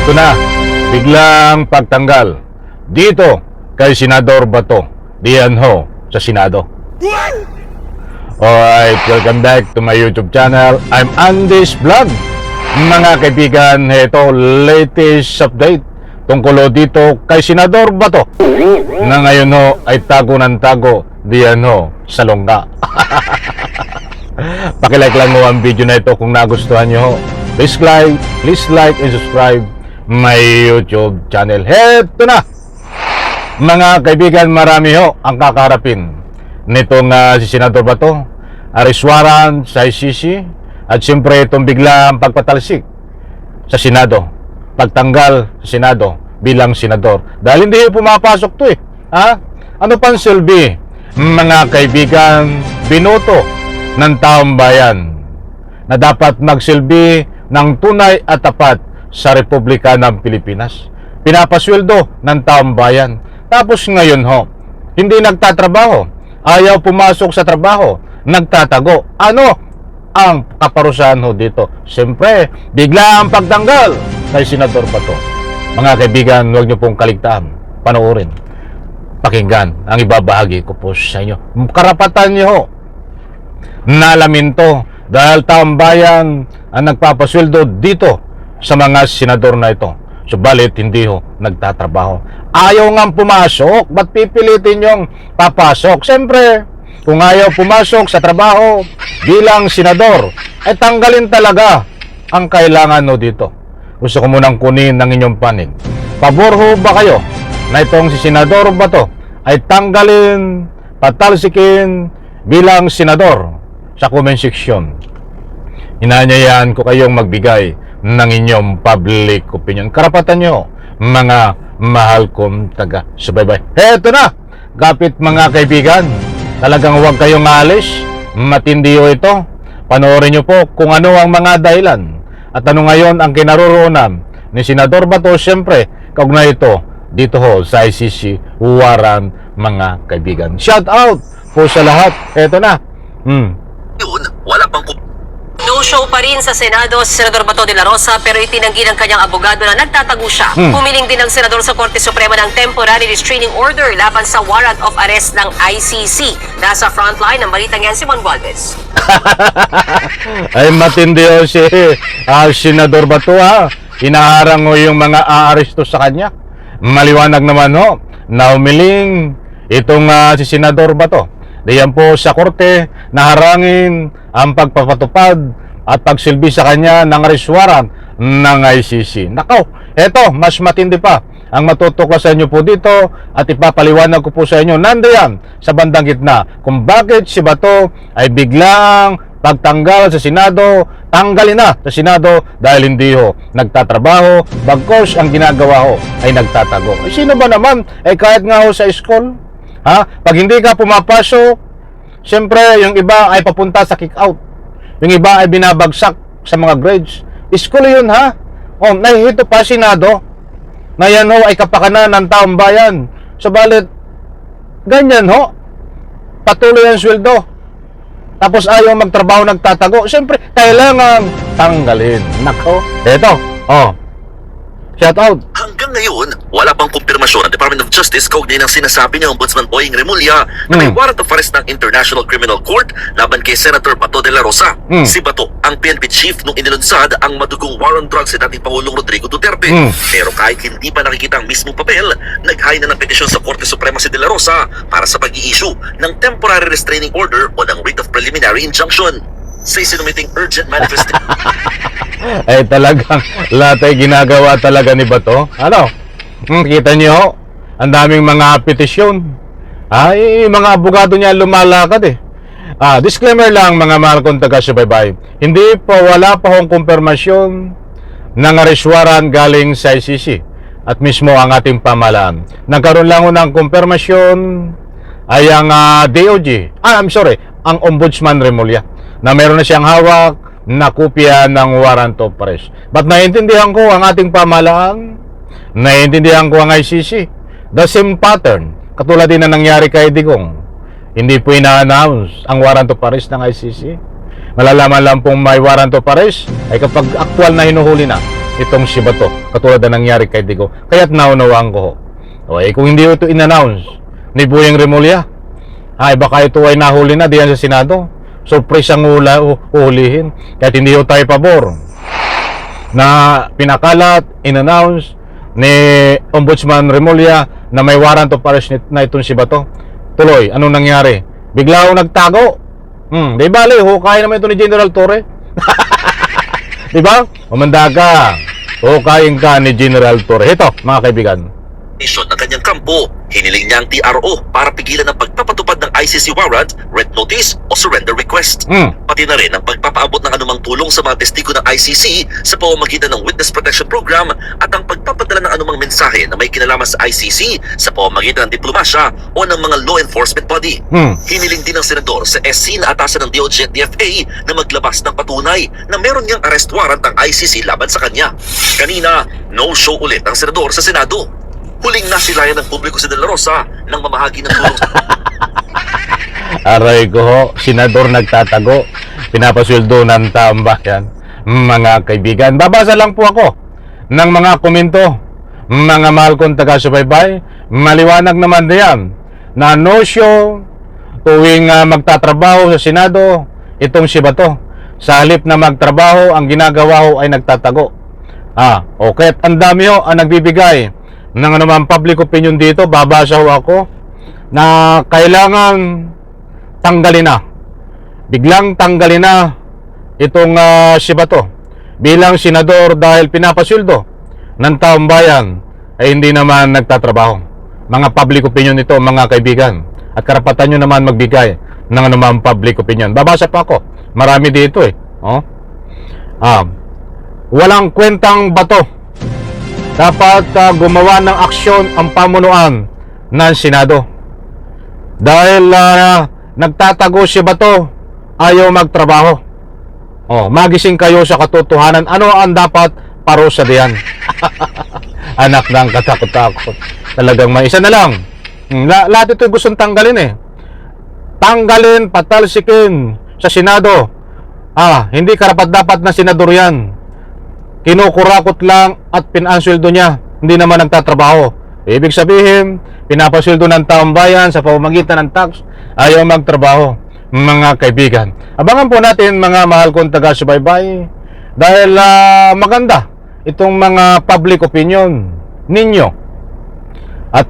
Heto na, biglang pagtanggal dito kay Senador Bato. Diyan ho sa Senado. Alright, welcome back to my YouTube channel. I'm Andy's Vlog. Mga kaibigan, heto latest update tungkol dito kay Senador Bato na ngayon ho ay tago ng tago diyan ho sa Longga. Pakilike lang mo ang video na ito kung nagustuhan nyo ho. Please like and subscribe my YouTube channel. Heto na, mga kaibigan, marami ho ang kakaharapin nitong si Senador Bato, arrest warrant sa ICC, at siyempre itong biglang pagpatalsik sa Senado, pagtanggal sa Senado bilang senador. Dahil hindi pumapasok to eh. Ha? Ano pang silbi, mga kaibigan, binoto ng taong bayan na dapat magsilbi ng tunay at tapat sa Republika ng Pilipinas. Pinapasweldo ng taong bayan. Tapos ngayon ho, hindi nagtatrabaho, ayaw pumasok sa trabaho, nagtatago. Ano ang kaparusahan ho dito? Siyempre, bigla ang pagtanggal kay Senador Bato. Mga kaibigan, huwag niyo pong kaligtaan, panoorin, pakinggan ang ibabahagi ko po sa inyo. Karapatan niyo ho, nalamin to dahil taong bayan ang nagpapasweldo dito sa mga senador na ito. Subalit hindi ho nagtatrabaho. Ayaw nga pumasok, ba't pipilitin yung papasok? Siyempre, kung ayaw pumasok sa trabaho bilang senador, ay tanggalin talaga ang kailangan no dito. Gusto ko munang kunin ng inyong panig. Pabor ho ba kayo na itong si Senador Bato ay tanggalin, patalsikin bilang senador? Sa comment section, inanyayahan ko kayong magbigay ng inyong public opinion. Karapatan nyo, mga mahal kong taga-subaybay. Heto na, kapit mga kaibigan, talagang huwag kayong alis, matindi ho ito. Panoorin nyo po kung ano ang mga dahilan at ano ngayon ang kinaroroonan ni Senador Bato. Siyempre, kaugnay ito dito ho sa ICC warrant, mga kaibigan. Shout out po sa lahat. Heto na. Yun, wala pang No-show pa rin sa Senado si Senador Bato de la Rosa pero itinanggi ng kanyang abogado na nagtatago siya. Humiling din ang Senador sa Korte Suprema ng temporary restraining order laban sa warrant of arrest ng ICC. Nasa frontline ng balitang yan si Mon Valdez. Ay matindi o si Senador Bato ha. Inaharang mo yung mga aaresto sa kanya. Maliwanag naman ho na umiling itong si Senador Bato. Diyan po sa korte, naharangin ang pagpapatupad at pagsilbi sa kanya ng arrest warrant ng ICC. Nakaw, eto, mas matindi pa ang matutuklasan nyo po dito at ipapaliwanag ko po sa inyo nandiyan sa bandang gitna kung bakit si Bato ay biglang pagtanggal sa Senado, tanggalin na sa Senado dahil hindi ho nagtatrabaho, bagkos ang ginagawa ho ay nagtatago. Sino ba naman? Kahit nga ho sa school, ha? Pag hindi ka pumapasok, siyempre yung iba ay papunta sa kick out. Yung iba ay binabagsak sa mga grades. School yun ha. O, nahihito pa Senado na yan ho ay kapakanan ng taong bayan. Subalit, ganyan ho. Patuloy ang sweldo. Tapos ayaw magtrabaho, nagtatago. Siyempre, kailangan tanggalin. Nako. Eto. Oh. Shout out. hanggang ngayon, wala pang kumpirmasyon ng Department of Justice kaugnay ng sinasabi ni Ombudsman Boying Remulla na may warrant of arrest ng International Criminal Court laban kay Senator Bato de la Rosa. Si Bato ang PNP chief nung inilunsad ang madugong war on drugs sa dating Pangulong Rodrigo Duterte. Pero kahit hindi pa nakikita ang mismong papel, nag-high na ng petisyon sa Korte Suprema si de la Rosa para sa pag-i-issue ng temporary restraining order o ng writ of preliminary injunction. Sa isinumiting urgent manifestation. Ay talagang lahat ay ginagawa talaga ni Bato. Ano? Kita niyo, ang daming mga petisyon. Ay, mga abogado niya lumalakad eh. Disclaimer lang mga mahal kong taga-subaybay. Hindi pa, wala pa hong kumpirmasyon ng arrest warrant galing sa ICC at mismo ang ating pamahalaan. Nagkaroon lang ng kumpirmasyon ay ang DOJ. Ang Ombudsman Remulla na meron na siyang hawak na kopya ng warrant of arrest. But naiintindihan ko ang ating pamahalaan, naiintindihan ko ang ICC. The same pattern, katulad din na nangyari kay Digong. Hindi po ina-announce ang warrant of arrest ng ICC. Malalaman lang pong may warrant of arrest ay kapag actual na hinuhuli na itong si Bato, katulad na nangyari kay Digo. Kaya't naunawaan ko ho. Okay, kung hindi ito in-announce ni Boyeng Remulla, ay baka ito ay nahuli na diyan sa Senado. Surprise ang uhulihin. Kahit hindi ho tayo pabor na pinakalat, in-announce ni Ombudsman Remulla na may warrant of arrest na itong si Bato. Tuloy, anong nangyari? Bigla ho nagtago. Di bale, hukay naman ito ni General Torre. Di ba? Umanda ka. Hukayin ka ni General Torre. Ito, mga kaibigan. Ng kanyang kampo, hiniling niya ang TRO para pigilan ang pagpapatupad ng ICC warrant, red notice o surrender request. Pati na rin ang pagpapaabot ng anumang tulong sa mga testigo ng ICC sa pamamagitan ng Witness Protection Program at ang pagpapadala ng anumang mensahe na may kinalaman sa ICC sa pamamagitan ng diplomasya o ng mga law enforcement body. Hiniling din ng senador sa SC na atasan ng DOJ at DFA na maglabas ng patunay na meron niyang arrest warrant ang ICC laban sa kanya. Kanina, no-show ulit ang senador sa Senado. Huling nasilayan ng publiko sa De La Rosa nang mamahagi ng tulong. Aray ko ho, senador nagtatago, pinapasweldo ng tambayan. Mga kaibigan, babasa lang po ako ng mga komento. Mga mahal kong taga-subaybay, maliwanag naman diyan na no show tuwing magtatrabaho sa Senado itong si Bato. Sa halip na magtrabaho, ang ginagawa ho ay nagtatago. Okay, ang dami ho ang nagbibigay ng anumang public opinion dito. Babasa ho ako na kailangan tanggalin na, biglang tanggalin na itong si Bato bilang senador dahil pinapasweldo ng taong bayan ay hindi naman nagtatrabaho. Mga public opinion ito, mga kaibigan, at karapatan nyo naman magbigay ng anumang public opinion. Babasa pa ako, marami dito walang kwentang Bato. Dapat gumawa ng aksyon ang pamunuan ng Senado. Dahil nagtatago si Bato, ayaw magtrabaho. Magising kayo sa katotohanan. Ano ang dapat parusa diyan? Anak ng katakot-takot. Talagang may isa na lang. Lahat ito gustong tanggalin Tanggalin, patalsikin sa Senado. Hindi karapat-dapat na senador yan. Kinukurakot lang at pinansweldo niya, hindi naman nagtatrabaho. Ibig sabihin, pinapasweldo ng taong bayan sa pamamagitan ng tax, ayaw magtrabaho. Mga kaibigan, abangan po natin, mga mahal kong taga-subaybay, dahil maganda itong mga public opinion ninyo at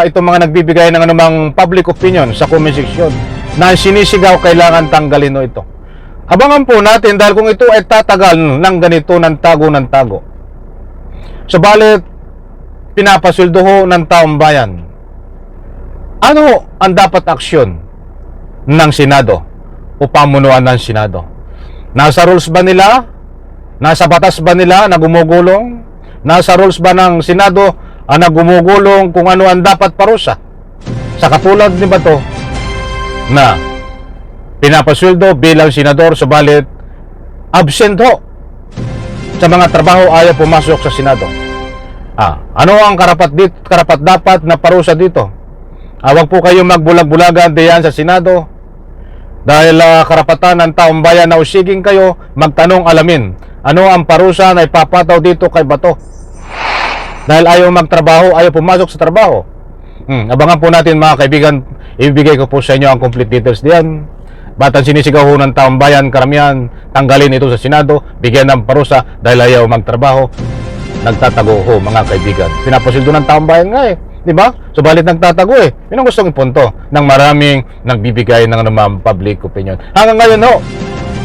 itong mga nagbibigay ng anumang public opinion sa comment section na sinisigaw kailangan tanggalin ito. Abangan po natin dahil kung ito ay tatagal ng ganito ng tago. Subalit, pinapasweldo ho ng taong bayan. Ano ang dapat aksyon ng Senado o pamunuan ng Senado? Nasa rules ba nila? Nasa batas ba nila na gumugulong? Nasa rules ba ng Senado na gumugulong kung ano ang dapat parusa? Sa katulad ni Bato na pinapasweldo bilang senador, subalit absent ho sa mga trabaho, ayaw pumasok sa Senado. Ano ang karapat dapat na parusa dito? Huwag po kayong magbulag-bulagan diyan sa Senado dahil karapatan ng taong bayan na usiging kayo magtanong, alamin ano ang parusa na ipapataw dito kay Bato dahil ayaw magtrabaho, ayaw pumasok sa trabaho. Abangan po natin, mga kaibigan. Ibibigay ko po sa inyo ang complete details diyan. Batang sinisigaw ho ng taong bayan, karamihan, tanggalin ito sa Senado, bigyan ng parusa dahil ayaw magtrabaho. Nagtatago ho, mga kaibigan. Pinapasweldo ng taong bayan nga di ba? Subalit nagtatago Yun ang gustong ipunto ng maraming nagbibigay ng anumang public opinion. Hanggang ngayon ho,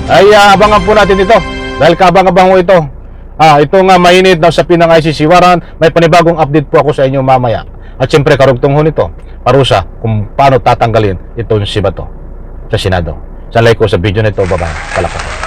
ay abangan po natin ito. Dahil kabang-abang ho ito. Ito nga mainit na usapin ng ICC warrant. May panibagong update po ako sa inyo mamaya. At siyempre karugtong ho nito, parusa kung paano tatanggalin itong si Bato sa Senado. Salay ko sa video nito, bye-bye. Palakpak.